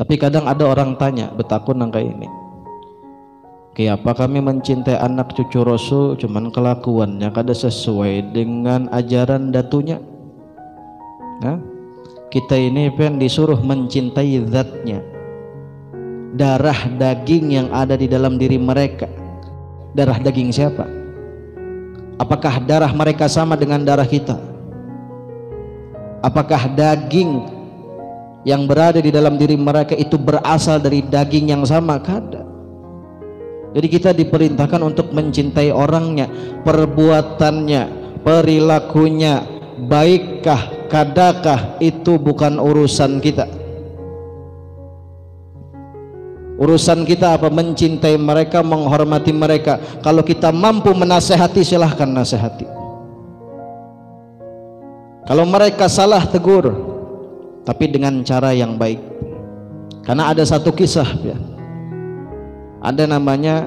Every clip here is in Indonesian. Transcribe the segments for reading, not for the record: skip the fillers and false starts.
Tapi kadang ada orang tanya betakun nang kayak ini, kenapa kami mencintai anak cucu Rasul cuman kelakuannya kada sesuai dengan ajaran datunya. Nah, kita ini pen disuruh mencintai zatnya, darah daging yang ada di dalam diri mereka. Darah daging siapa? Apakah darah mereka sama dengan darah kita? Apakah daging yang berada di dalam diri mereka itu berasal dari daging yang sama? Kada. Jadi kita diperintahkan untuk mencintai orangnya, perbuatannya, perilakunya, baikkah, kadakah, itu bukan urusan kita. Urusan kita apa? Mencintai mereka, menghormati mereka. Kalau kita mampu menasehati, silahkan nasehati. Kalau mereka salah, tegur, tapi dengan cara yang baik. Karena ada satu kisah ya, ada namanya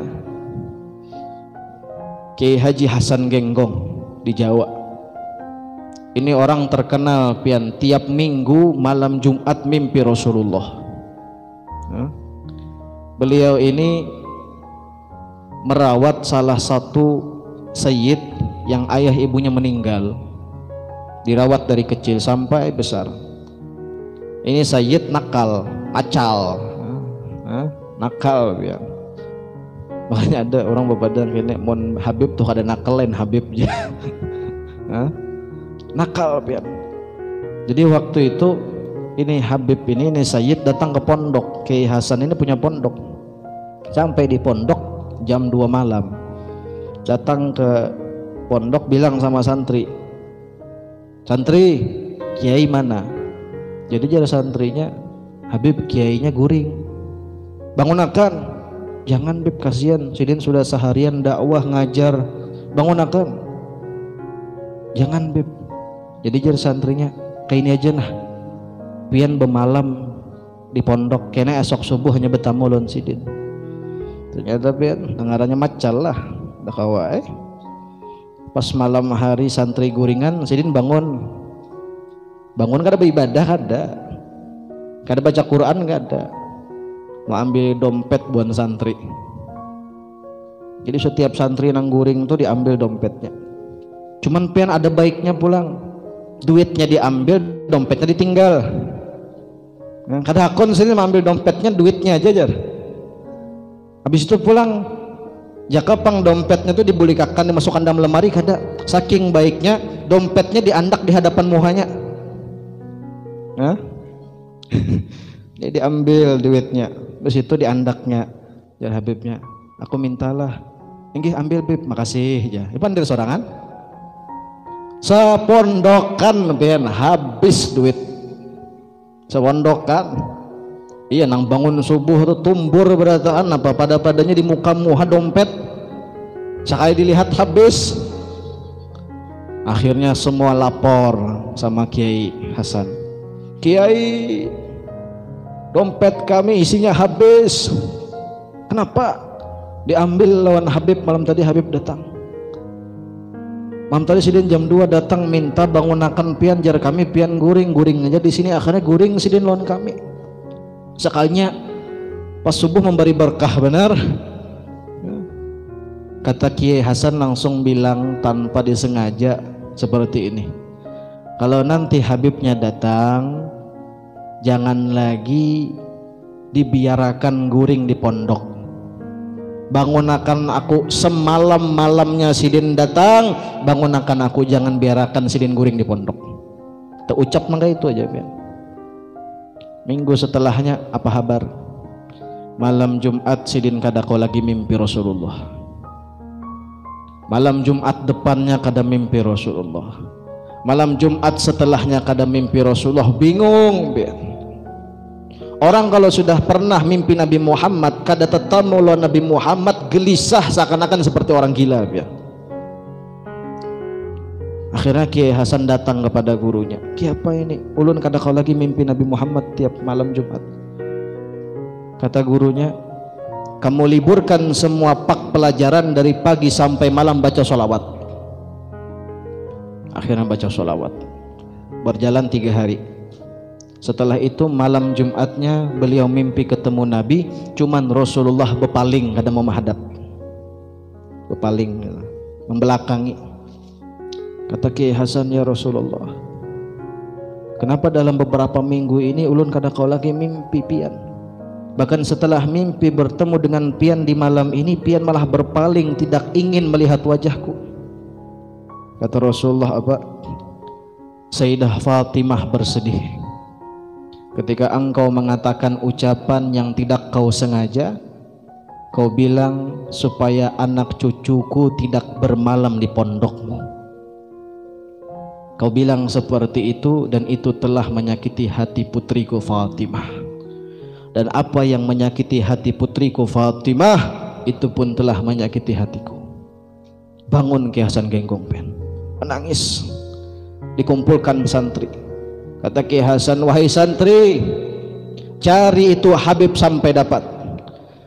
Kiai Haji Hasan Genggong di Jawa. Ini orang terkenal pian, tiap minggu malam Jumat mimpi Rasulullah. Beliau ini merawat salah satu sayyid yang ayah ibunya meninggal, dirawat dari kecil sampai besar. Ini sayyid nakal, acal, nakal ya. Makanya ada orang berbadang kene mon Habib tuh ada nakal lain Habibnya. Nakal ya. Jadi waktu itu ini Habib ini sayyid datang ke pondok. Kiai Hasan ini punya pondok. Sampai di pondok jam 2 malam. Datang ke pondok bilang sama santri, "Santri, kiai mana?" Jadi jadi santrinya, "Habib, kiainya guring." "Bangunakan." "Jangan Bib, kasihan, sidin sudah seharian dakwah ngajar." "Bangunakan." "Jangan Bib." Jadi jadi santrinya, "Kayak ini aja nah, pian bemalam di pondok, kena esok subuh hanya bertamu lon sidin." Ternyata pian dengarannya macal lah, dah kawa Pas malam hari santri guringan, sidin bangun kada beribadah, kada baca Quran, kada mau ambil dompet buat santri. Jadi setiap santri nang guring tuh diambil dompetnya. Cuman pian ada baiknya pulang, duitnya diambil, dompetnya ditinggal. Kada akon sini ambil dompetnya, duitnya aja jar. Habis itu pulang, jaka pang dompetnya tuh dibulikakan, dimasukkan dalam lemari, kada. Saking baiknya dompetnya diandak di hadapan muhanya. Dia diambil duitnya, terus itu diandaknya. Jar Habibnya, "Aku mintalah." "Inggih, ambil Bib." "Makasih." Ya, pandai sorangan. Sepondokan pian habis duit. Sepondokan. Iya, nang bangun subuh tuh tumbur berataan apa pada-padanya di muka muha dompet. Sekali dilihat habis. Akhirnya semua lapor sama Kiai Hasan. "Kiai, dompet kami isinya habis." "Kenapa?" "Diambil lawan Habib malam tadi." Habib datang malam tadi, sidin jam 2 datang minta bangunakan pian, jar kami pian guring aja di sini. Akhirnya guring sidin lawan kami. Sekalinya pas subuh memberi berkah benar. Kata Kiai Hasan langsung bilang tanpa disengaja seperti ini, "Kalau nanti Habibnya datang, jangan lagi dibiarkan guring di pondok. Bangunakan aku semalam-malamnya sidin datang, bangunakan aku, jangan biarkan sidin guring di pondok." Terucap mangga itu aja pian. Minggu setelahnya apa kabar? Malam Jumat sidin kadako lagi mimpi Rasulullah. Malam Jumat depannya kada mimpi Rasulullah. Malam Jumat setelahnya kada mimpi Rasulullah. Bingung pian. Orang kalau sudah pernah mimpi Nabi Muhammad, kada tetamu lawan Nabi Muhammad, gelisah seakan-akan seperti orang gila pian. Akhirnya Kiai Hasan datang kepada gurunya, "Ki, apa ini? Ulun kada kau lagi mimpi Nabi Muhammad tiap malam Jumat." Kata gurunya, "Kamu liburkan semua pak pelajaran dari pagi sampai malam baca sholawat." Akhirnya baca sholawat. Berjalan 3 hari. Setelah itu malam Jumatnya beliau mimpi ketemu Nabi, cuman Rasulullah berpaling kada mau menghadap, berpaling membelakangi. Kata Kiai Hasan, ya Rasulullah, kenapa dalam beberapa minggu ini ulun kada kau lagi mimpi pian? Bahkan setelah mimpi bertemu dengan pian di malam ini, pian malah berpaling, tidak ingin melihat wajahku. Kata Rasulullah, apa? Sayyidah Fatimah bersedih ketika engkau mengatakan ucapan yang tidak kau sengaja. Kau bilang supaya anak cucuku tidak bermalam di pondokmu. Kau bilang seperti itu, dan itu telah menyakiti hati putriku Fatimah. Dan apa yang menyakiti hati putriku Fatimah, itu pun telah menyakiti hatiku. Bangun Kiai Hasan Genggong pen, menangis. Dikumpulkan santri. Kata Kiai Hasan, wahai santri, cari itu Habib sampai dapat.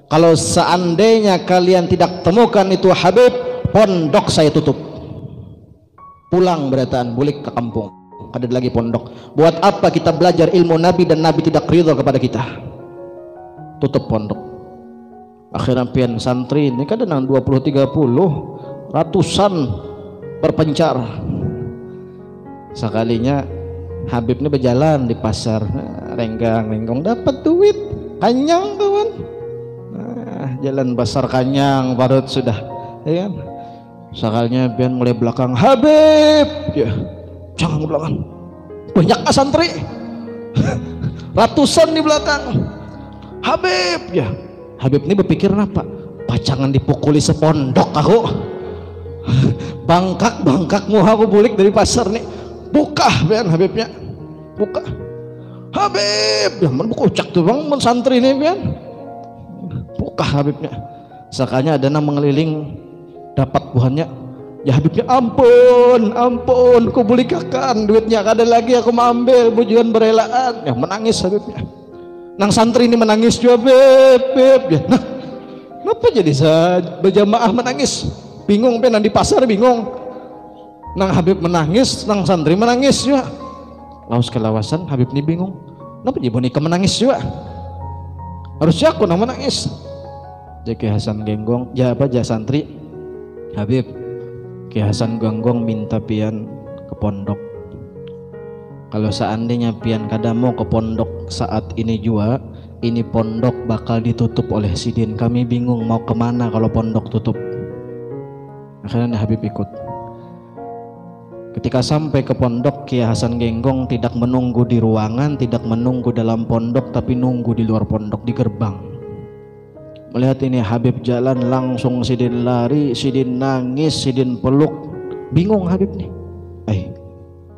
Kalau seandainya kalian tidak temukan itu Habib, pondok saya tutup. Pulang berataan, balik ke kampung. Ada lagi pondok. Buat apa kita belajar ilmu Nabi dan Nabi tidak ridha kepada kita? Tutup pondok. Akhirnya pian santri ini kan ada 20-30 ratusan berpencar. Sekalinya Habib ini berjalan di pasar, renggang-renggong dapat duit, kanyang kawan. Jalan pasar kanyang, parut sudah, ya kan? Sekalinya pian mulai belakang, Habib, ya, jangan belakang, banyak santri, ratusan di belakang, Habib, ya. Habib ini berpikir apa? Pacangan dipukuli sepondok aku, bangkak-bangkakmu aku bulik dari pasar nih. Buka pian Habibnya, buka Habib, ya mana buka ucak tuh bang santri ini pian, buka Habibnya. Sekalinya ada nama mengeliling, dapat buahnya, ya Habibnya, ampun ampun, ku bulikakan duitnya kada lagi aku mau ambil, bujuan berelaan. Ya menangis Habibnya. Nang santri ini menangis juga, beb ya. Nah kenapa jadi berjamaah menangis? Bingung pian di pasar, bingung. Nang Habib menangis, nang santri menangis juga. Laus kelawasan Habib ini bingung, kenapa jadi boneka menangis juga? Harusnya aku nang menangis. Jadi Hasan Genggong, ya apa ja santri, Habib, Kiai Hasan Genggong minta pian ke pondok. Kalau seandainya pian kada mau ke pondok saat ini juga, ini pondok bakal ditutup oleh Sidin. Kami bingung mau kemana kalau pondok tutup. Akhirnya Habib ikut. Ketika sampai ke pondok, Kiai Hasan Genggong tidak menunggu di ruangan, tidak menunggu dalam pondok, tapi nunggu di luar pondok, di gerbang. Melihat ini Habib jalan, langsung Sidin lari, Sidin nangis, Sidin peluk. Bingung Habib nih,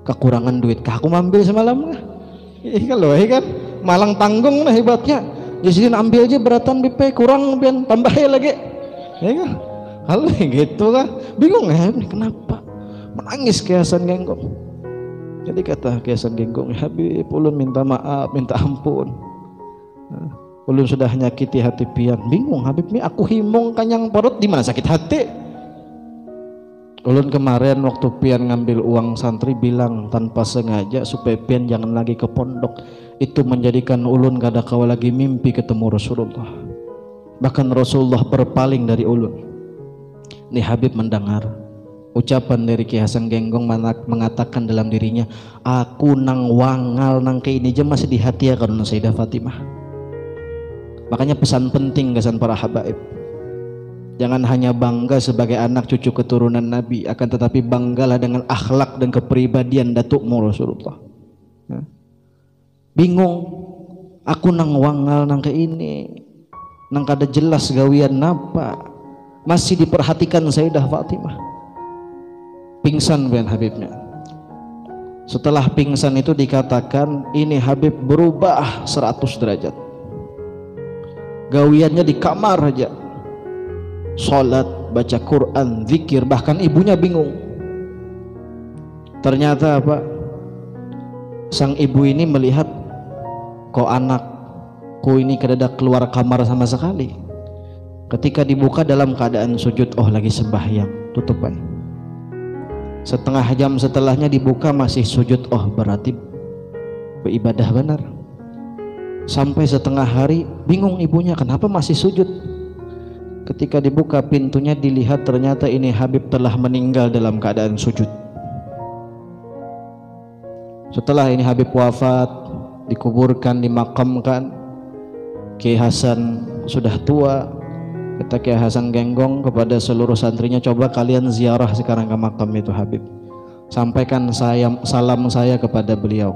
kekurangan duit kah aku ambil semalam kah? Kalau kan malang tanggung lah hebatnya. Ya Sidin ambil aja beratan BP, kurang pian tambahin lagi. Ya kan? Kalau gitu kan bingung ya, kenapa? Menangis Kiai Hasan Genggong. Jadi kata Kiai Hasan Genggong, Habib, ulun minta maaf, minta ampun. Ulun sudah nyakiti hati pian. Bingung Habib ini, aku himong kanyang perut, di mana sakit hati? Ulun kemarin waktu pian ngambil uang santri bilang tanpa sengaja supaya pian jangan lagi ke pondok. Itu menjadikan ulun kada kau lagi mimpi ketemu Rasulullah. Bahkan Rasulullah berpaling dari ulun. Nih Habib mendengar ucapan dari Kiai Hasan Genggong mengatakan dalam dirinya, aku nang wangal nang ke ini aja masih di hati ya karena Sayyidah Fatimah. Makanya pesan penting kesan para habaib, jangan hanya bangga sebagai anak cucu keturunan Nabi, akan tetapi banggalah dengan akhlak dan kepribadian datukmu Rasulullah. Bingung, aku nang wangal nang ke ini, nang kada jelas gawian napa, masih diperhatikan Sayyidah Fatimah. Pingsan ben Habibnya. Setelah pingsan itu dikatakan ini Habib berubah 100 derajat. Gawiannya di kamar aja, sholat, baca Quran, zikir. Bahkan ibunya bingung. Ternyata apa? Sang ibu ini melihat, kok anakku ini kada keluar kamar sama sekali. Ketika dibuka dalam keadaan sujud, oh lagi sembahyang, tutup aja. Setengah jam setelahnya dibuka masih sujud, oh berarti beribadah benar. Sampai setengah hari bingung ibunya kenapa masih sujud. Ketika dibuka pintunya dilihat ternyata ini Habib telah meninggal dalam keadaan sujud. Setelah ini Habib wafat, dikuburkan, dimakamkan, Kiai Hasan sudah tua. Kata Kiai Hasan Genggong kepada seluruh santrinya, coba kalian ziarah sekarang ke makam itu Habib, sampaikan salam saya kepada beliau.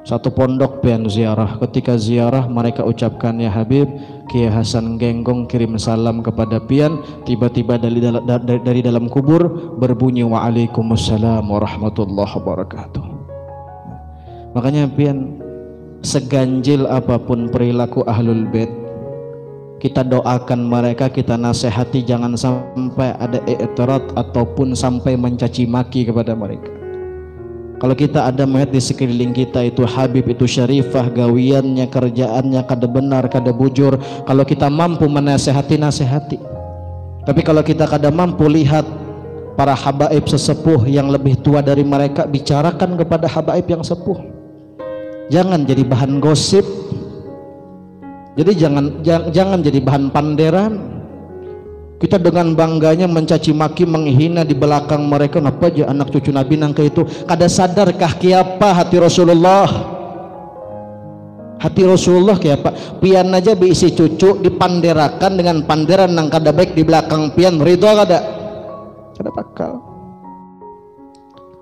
Satu pondok pian ziarah. Ketika ziarah mereka ucapkan, ya Habib, Kiai Hasan Genggong kirim salam kepada pian. Tiba-tiba dari dalam kubur berbunyi waalaikumsalam warahmatullahi wabarakatuh. Makanya pian, seganjil apapun perilaku ahlul bait, kita doakan mereka, kita nasihati jangan sampai ada i'tirad ataupun sampai mencaci maki kepada mereka. Kalau kita ada melihat di sekeliling kita itu Habib, itu syarifah, gawiannya, kerjaannya kada benar, kada bujur, kalau kita mampu menasihati, nasihati. Tapi kalau kita kada mampu lihat para habaib sesepuh yang lebih tua dari mereka, bicarakan kepada habaib yang sepuh. Jangan jadi bahan gosip. Jadi jangan jadi bahan panderan. Kita dengan bangganya mencaci maki, menghina di belakang mereka. Kenapa aja anak cucu Nabi nangka itu? Kada sadarkah kiapa hati Rasulullah? Hati Rasulullah kiapa? Pian aja diisi cucu dipanderakan dengan panderan nang kada baik di belakang pian, ridho kada? Kada bakal.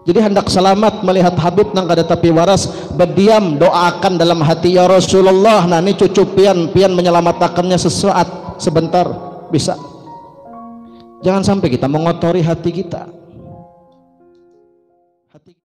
Jadi hendak selamat melihat Habib nang kada tapi waras, berdiam doakan dalam hati, ya Rasulullah, nah ini cucu pian menyelamatkannya sesaat sebentar bisa. Jangan sampai kita mengotori hati kita.